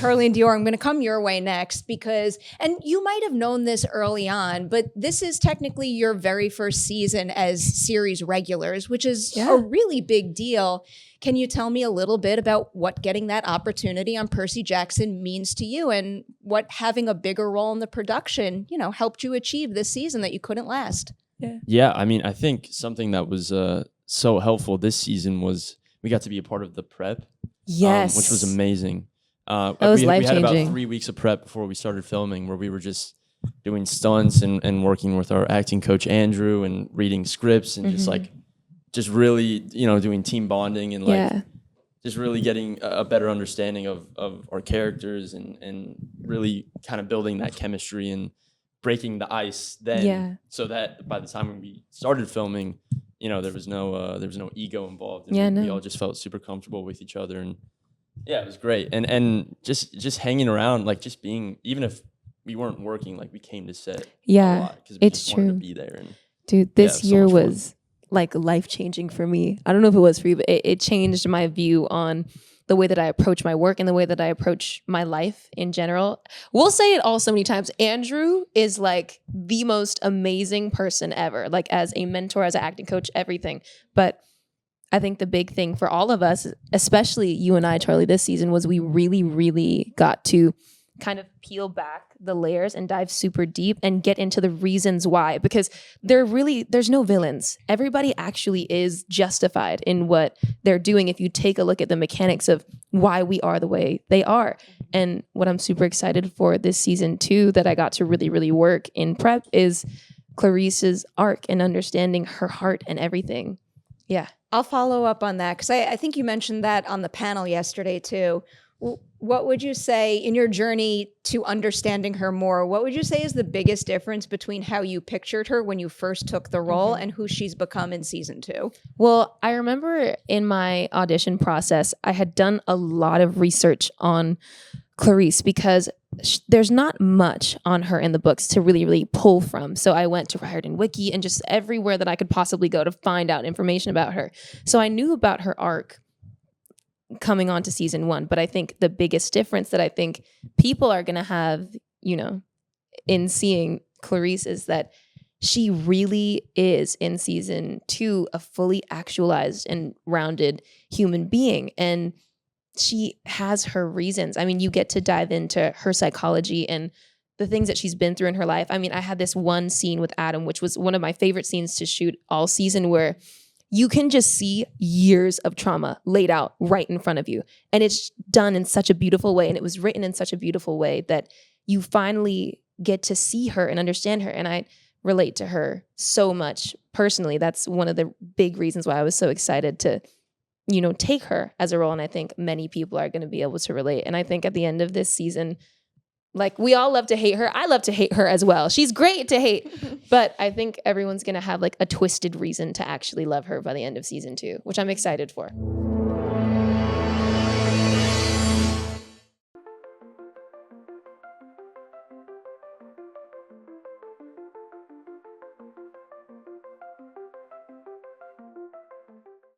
Charlie and Dior, I'm going to come your way next because, and you might have known this early on, but this is technically your very first season as series regulars, which is a really big deal. Can you tell me a little bit about what getting that opportunity on Percy Jackson means to you and what having a bigger role in the production, you know, helped you achieve this season that you couldn't last? Yeah, I mean, I think something that was so helpful this season was we got to be a part of the prep. Yes. Which was amazing. That was life-changing. We had about 3 weeks of prep before we started filming where we were just doing stunts and working with our acting coach, Andrew, and reading scripts and just really, you know, doing team bonding and just really getting a better understanding of our characters and really kind of building that chemistry and breaking the ice then so that by the time when we started filming, you know, there was no ego involved. And we all just felt super comfortable with each other. And yeah, it was great. And just hanging around, like just being, even if we weren't working, like we came to set a lot because we just wanted to be there. And dude, this year was like life-changing for me. I don't know if it was for you, but it changed my view on the way that I approach my work and the way that I approach my life in general. We'll say it all so many times. Andrew is like the most amazing person ever, like as a mentor, as an acting coach, everything. But I think the big thing for all of us, especially you and I, Charlie, this season was we really, really got to kind of peel back the layers and dive super deep and get into the reasons why, because there's no villains. Everybody actually is justified in what they're doing if you take a look at the mechanics of why we are the way they are. And what I'm super excited for this season too, that I got to really, really work in prep, is Clarisse's arc and understanding her heart and everything. Yeah. I'll follow up on that because I think you mentioned that on the panel yesterday too. What would you say in your journey to understanding her more? What would you say is the biggest difference between how you pictured her when you first took the role and who she's become in season 2? Well, I remember in my audition process, I had done a lot of research on Clarisse because there's not much on her in the books to really, really pull from. So I went to Riordan Wiki and just everywhere that I could possibly go to find out information about her. So I knew about her arc coming on to season 1. But I think the biggest difference that I think people are going to have, you know, in seeing Clarisse is that she really is in season 2 a fully actualized and rounded human being. And she has her reasons. I mean, you get to dive into her psychology and the things that she's been through in her life. I mean, I had this one scene with Adam, which was one of my favorite scenes to shoot all season, where you can just see years of trauma laid out right in front of you. And it's done in such a beautiful way. And it was written in such a beautiful way that you finally get to see her and understand her. And I relate to her so much personally. That's one of the big reasons why I was so excited to, you know, take her as a role. And I think many people are going to be able to relate. And I think at the end of this season, like, we all love to hate her. I love to hate her as well. She's great to hate. But I think everyone's going to have like a twisted reason to actually love her by the end of season 2, which I'm excited for.